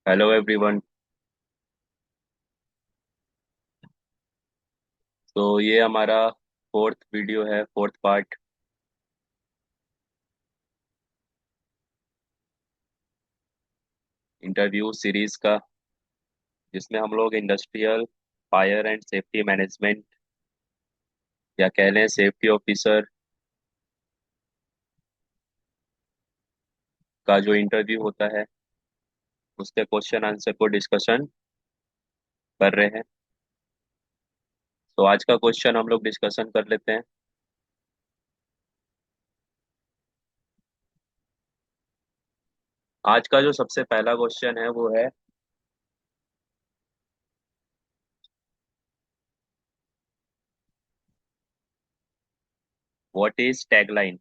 Hello everyone. तो ये हमारा फोर्थ वीडियो है, फोर्थ पार्ट इंटरव्यू सीरीज का, जिसमें हम लोग industrial fire and safety management या कह लें सेफ्टी ऑफिसर का जो इंटरव्यू होता है उसके क्वेश्चन आंसर को डिस्कशन कर रहे हैं। तो आज का क्वेश्चन हम लोग डिस्कशन कर लेते हैं। आज का जो सबसे पहला क्वेश्चन है वो है, व्हाट इज टैगलाइन।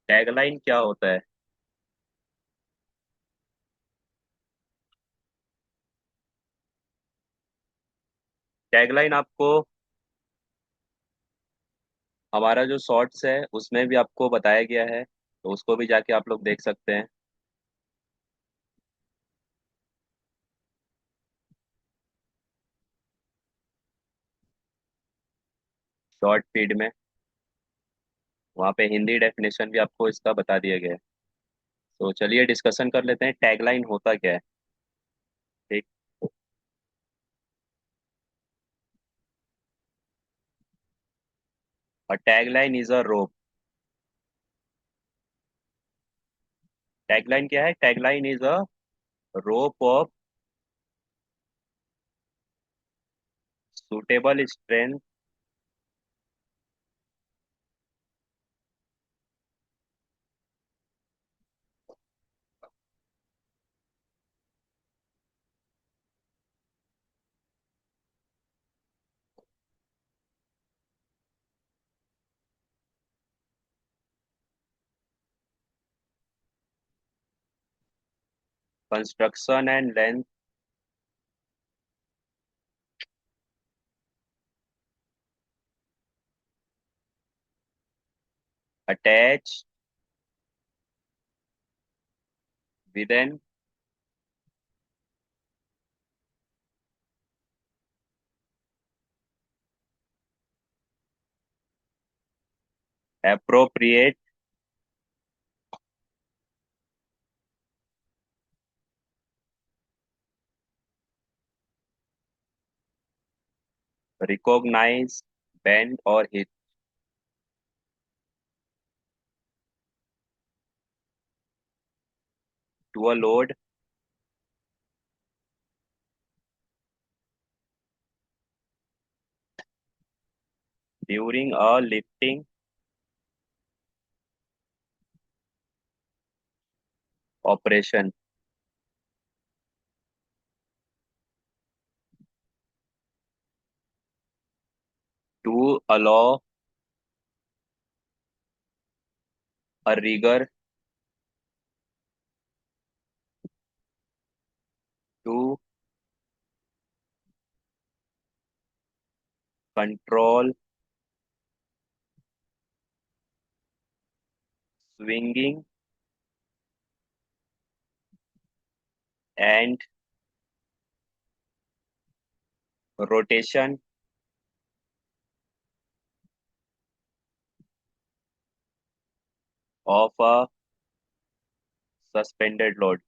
टैगलाइन क्या होता है? टैगलाइन आपको हमारा जो शॉर्ट्स है उसमें भी आपको बताया गया है, तो उसको भी जाके आप लोग देख सकते हैं शॉर्ट फीड में। वहाँ पे हिंदी डेफिनेशन भी आपको इसका बता दिया गया है। तो चलिए डिस्कशन कर लेते हैं, टैगलाइन होता क्या है। ठीक। और tagline is a rope. Tagline क्या है? Tagline is a rope of suitable strength construction and length attach with an appropriate recognize bend or hit to a load during a lifting operation to allow a rigger to control swinging and rotation of a suspended load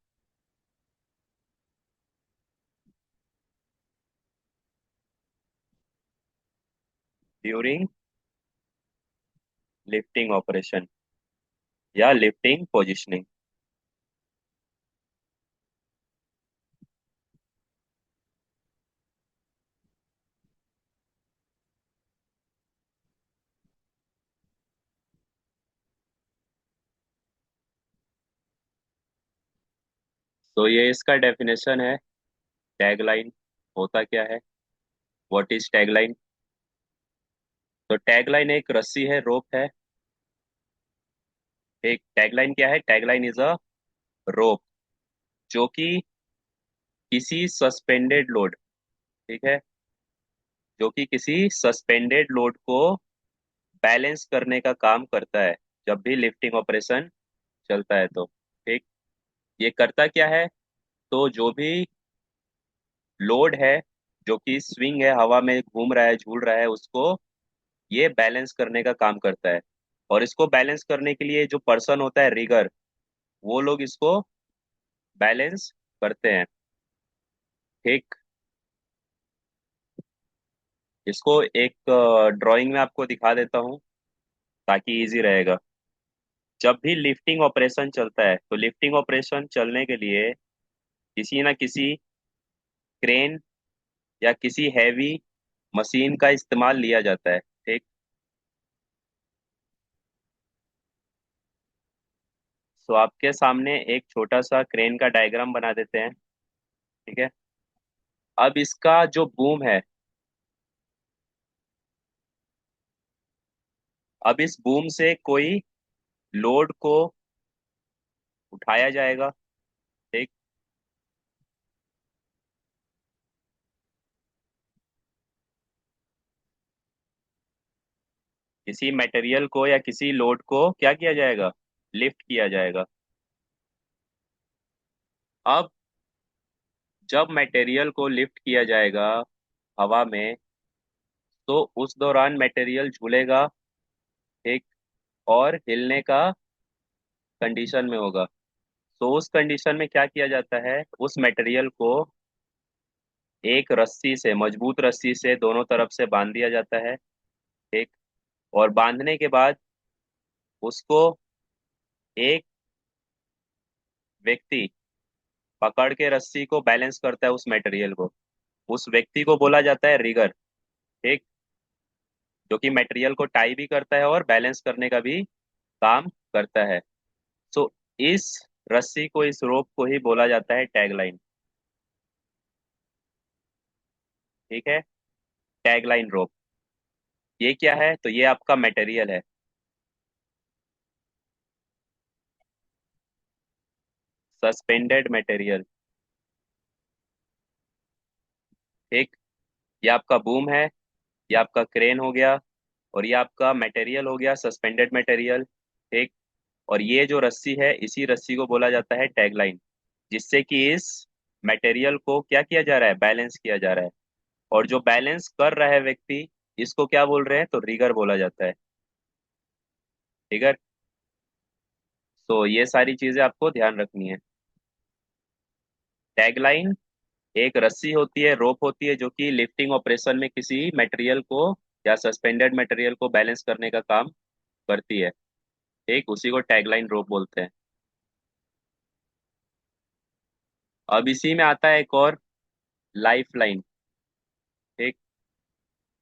during lifting operation या lifting positioning। तो ये इसका definition है। Tagline होता क्या है? What is tagline? तो tagline एक रस्सी है, रोप है। एक टैगलाइन क्या है? टैगलाइन इज अ रोप। जो कि किसी सस्पेंडेड लोड, ठीक है, जो कि किसी सस्पेंडेड लोड को बैलेंस करने का काम करता है जब भी लिफ्टिंग ऑपरेशन चलता है तो, ठीक। ये करता क्या है? तो जो भी लोड है, जो कि स्विंग है, हवा में घूम रहा है, झूल रहा है, उसको ये बैलेंस करने का काम करता है। और इसको बैलेंस करने के लिए जो पर्सन होता है, रिगर, वो लोग इसको बैलेंस करते हैं, ठीक। इसको एक ड्राइंग में आपको दिखा देता हूँ ताकि इजी रहेगा। जब भी लिफ्टिंग ऑपरेशन चलता है तो लिफ्टिंग ऑपरेशन चलने के लिए किसी ना किसी क्रेन या किसी हैवी मशीन का इस्तेमाल लिया जाता है, ठीक। तो आपके सामने एक छोटा सा क्रेन का डायग्राम बना देते हैं, ठीक है। अब इसका जो बूम है, अब इस बूम से कोई लोड को उठाया जाएगा, ठीक। किसी मटेरियल को या किसी लोड को क्या किया जाएगा? लिफ्ट किया जाएगा। अब जब मटेरियल को लिफ्ट किया जाएगा हवा में, तो उस दौरान मटेरियल झूलेगा, ठीक, और हिलने का कंडीशन में होगा। तो उस कंडीशन में क्या किया जाता है? उस मटेरियल को एक रस्सी से, मजबूत रस्सी से दोनों तरफ से बांध दिया जाता है, ठीक। और बांधने के बाद उसको एक व्यक्ति पकड़ के रस्सी को बैलेंस करता है, उस मटेरियल को। उस व्यक्ति को बोला जाता है रिगर, ठीक, जो कि मटेरियल को टाई भी करता है और बैलेंस करने का भी काम करता है। सो इस रस्सी को, इस रोप को ही बोला जाता है टैगलाइन, ठीक है। टैगलाइन रोप। ये क्या है? तो ये आपका मटेरियल है, सस्पेंडेड मटेरियल, ठीक। ये आपका बूम है, ये आपका क्रेन हो गया, और ये आपका मटेरियल हो गया, सस्पेंडेड मटेरियल, ठीक। और ये जो रस्सी है, इसी रस्सी को बोला जाता है टैगलाइन, जिससे कि इस मटेरियल को क्या किया जा रहा है? बैलेंस किया जा रहा है। और जो बैलेंस कर रहा है व्यक्ति, इसको क्या बोल रहे हैं? तो रिगर बोला जाता है, रिगर। तो ये सारी चीजें आपको ध्यान रखनी है। टैगलाइन एक रस्सी होती है, रोप होती है, जो कि लिफ्टिंग ऑपरेशन में किसी मटेरियल को या सस्पेंडेड मटेरियल को बैलेंस करने का काम करती है, ठीक। उसी को टैगलाइन रोप बोलते हैं। अब इसी में आता है एक और, लाइफ लाइन, ठीक।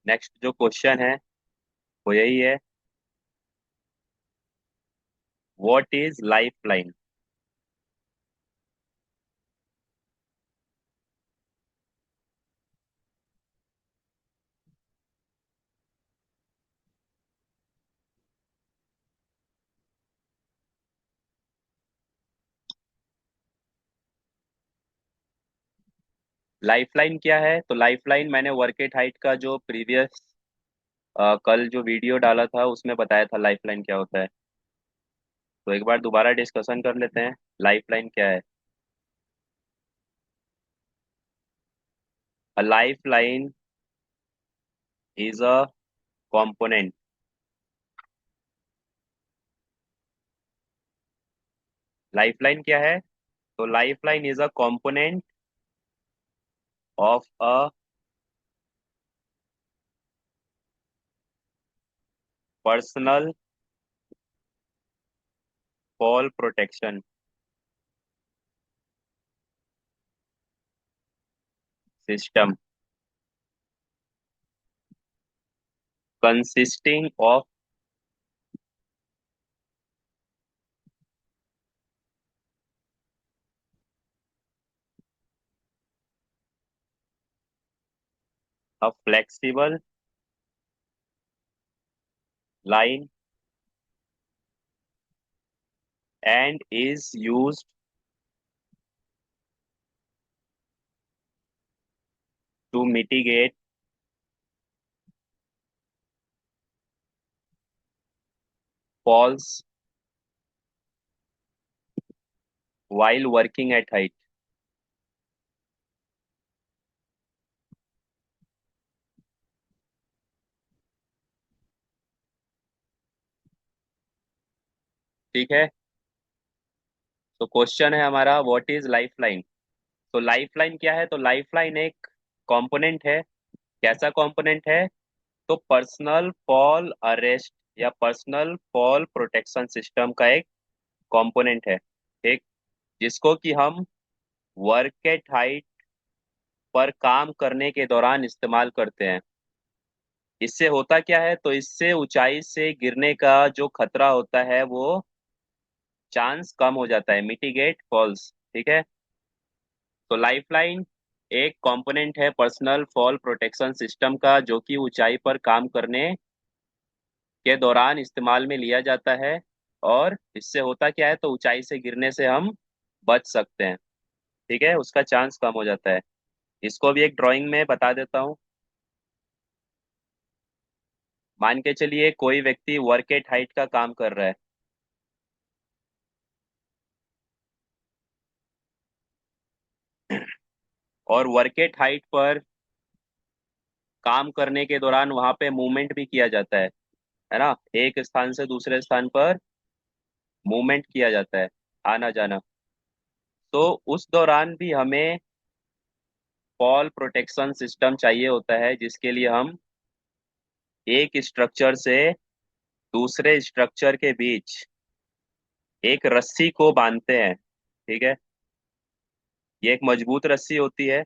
नेक्स्ट जो क्वेश्चन है वो यही है, what is life line? Life line क्या है? तो लाइफ लाइन मैंने वर्क एट हाइट का जो प्रीवियस कल जो वीडियो डाला था उसमें बताया था लाइफ लाइन क्या होता है। तो एक बार दोबारा डिस्कशन कर लेते हैं, लाइफ लाइन क्या है। A life line is a component, life line क्या है? तो life line is a component of a personal fall protection system consisting of a flexible line and is used to mitigate falls while working at height। ठीक है। तो question है हमारा, what is life line. तो life line क्या है? तो life line एक कंपोनेंट है। कैसा कंपोनेंट है? तो पर्सनल फॉल अरेस्ट या पर्सनल फॉल प्रोटेक्शन सिस्टम का एक कंपोनेंट है। ठीक। जिसको कि हम वर्क एट हाइट पर काम करने के दौरान इस्तेमाल करते हैं। इससे होता क्या है? तो इससे ऊंचाई से गिरने का जो खतरा होता है वो चांस कम हो जाता है, मिटिगेट फॉल्स। ठीक है। तो लाइफलाइन एक कंपोनेंट है पर्सनल फॉल प्रोटेक्शन सिस्टम का, जो कि ऊंचाई पर काम करने के दौरान इस्तेमाल में लिया जाता है। और इससे होता क्या है? तो ऊंचाई से गिरने से हम बच सकते हैं। ठीक है, उसका चांस कम हो जाता है। इसको भी एक ड्राइंग में बता देता हूँ। मान के चलिए कोई व्यक्ति वर्क एट हाइट का काम कर रहा है। और वर्क एट हाइट पर काम करने के दौरान वहां पे मूवमेंट भी किया जाता है ना। एक स्थान से दूसरे स्थान पर मूवमेंट किया जाता है, आना जाना। तो उस दौरान भी हमें फॉल प्रोटेक्शन सिस्टम चाहिए होता है, जिसके लिए हम एक स्ट्रक्चर से दूसरे स्ट्रक्चर के बीच एक रस्सी को बांधते हैं। ठीक है। ये एक मजबूत रस्सी होती है,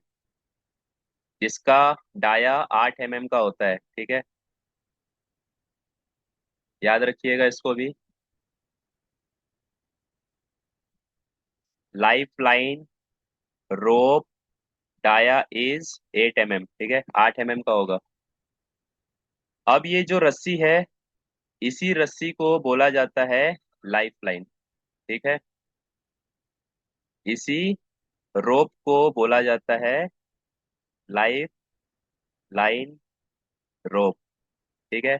जिसका डाया 8 mm का होता है। ठीक है, याद रखिएगा इसको भी। Life line rope dia is 8 mm। ठीक है, 8 mm का होगा। अब ये जो रस्सी है, इसी रस्सी को बोला जाता है लाइफ लाइन। ठीक है, इसी रोप को बोला जाता है लाइफ लाइन रोप। ठीक है।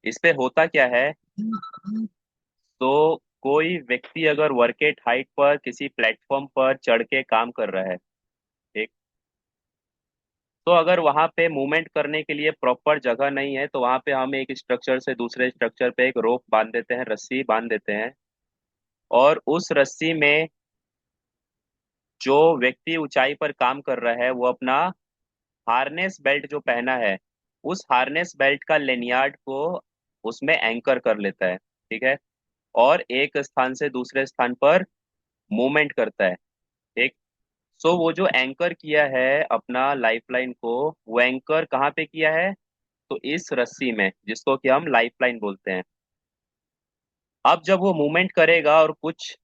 इस पे होता क्या है? तो कोई व्यक्ति अगर वर्केट हाइट पर किसी प्लेटफॉर्म पर चढ़ के काम कर रहा है, ठीक, तो अगर वहां पे मूवमेंट करने के लिए प्रॉपर जगह नहीं है, तो वहां पे हम एक स्ट्रक्चर से दूसरे स्ट्रक्चर पे एक रोप बांध देते हैं, रस्सी बांध देते हैं। और उस रस्सी में जो व्यक्ति ऊंचाई पर काम कर रहा है वो अपना हार्नेस बेल्ट जो पहना है, उस हार्नेस बेल्ट का लेनियार्ड को उसमें एंकर कर लेता है। ठीक है। और एक स्थान से दूसरे स्थान पर मूवमेंट करता है। ठीक। सो वो जो एंकर किया है अपना लाइफलाइन को, वो एंकर कहाँ पे किया है? तो इस रस्सी में, जिसको कि हम लाइफलाइन बोलते हैं। अब जब वो मूवमेंट करेगा और कुछ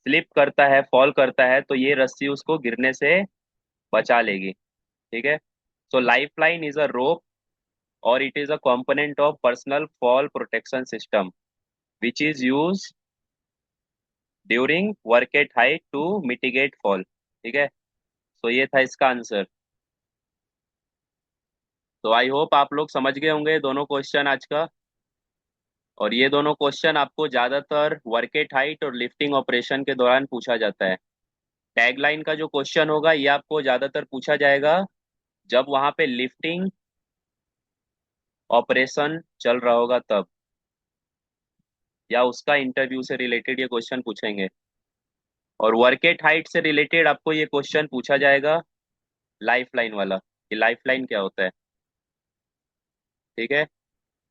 स्लिप करता है, फॉल करता है, तो ये रस्सी उसको गिरने से बचा लेगी। ठीक है। सो लाइफलाइन इज अ रोप, और it is a component of personal fall protection system which is used during work at height to mitigate fall। ठीक है। तो ये था इसका आंसर। तो आई होप आप लोग समझ गए होंगे दोनों क्वेश्चन आज का। और ये दोनों क्वेश्चन आपको ज्यादातर वर्क एट हाइट और लिफ्टिंग ऑपरेशन के दौरान पूछा जाता है। टैगलाइन का जो क्वेश्चन होगा ये आपको ज्यादातर पूछा जाएगा जब वहां पे लिफ्टिंग ऑपरेशन चल रहा होगा तब, या उसका इंटरव्यू से रिलेटेड ये क्वेश्चन पूछेंगे। और वर्क एट हाइट से रिलेटेड आपको ये क्वेश्चन पूछा जाएगा, लाइफ लाइन वाला, कि लाइफ लाइन क्या होता है। ठीक है।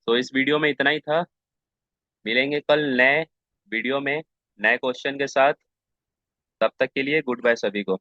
तो इस वीडियो में इतना ही था। मिलेंगे कल नए वीडियो में नए क्वेश्चन के साथ। तब तक के लिए गुड बाय सभी को।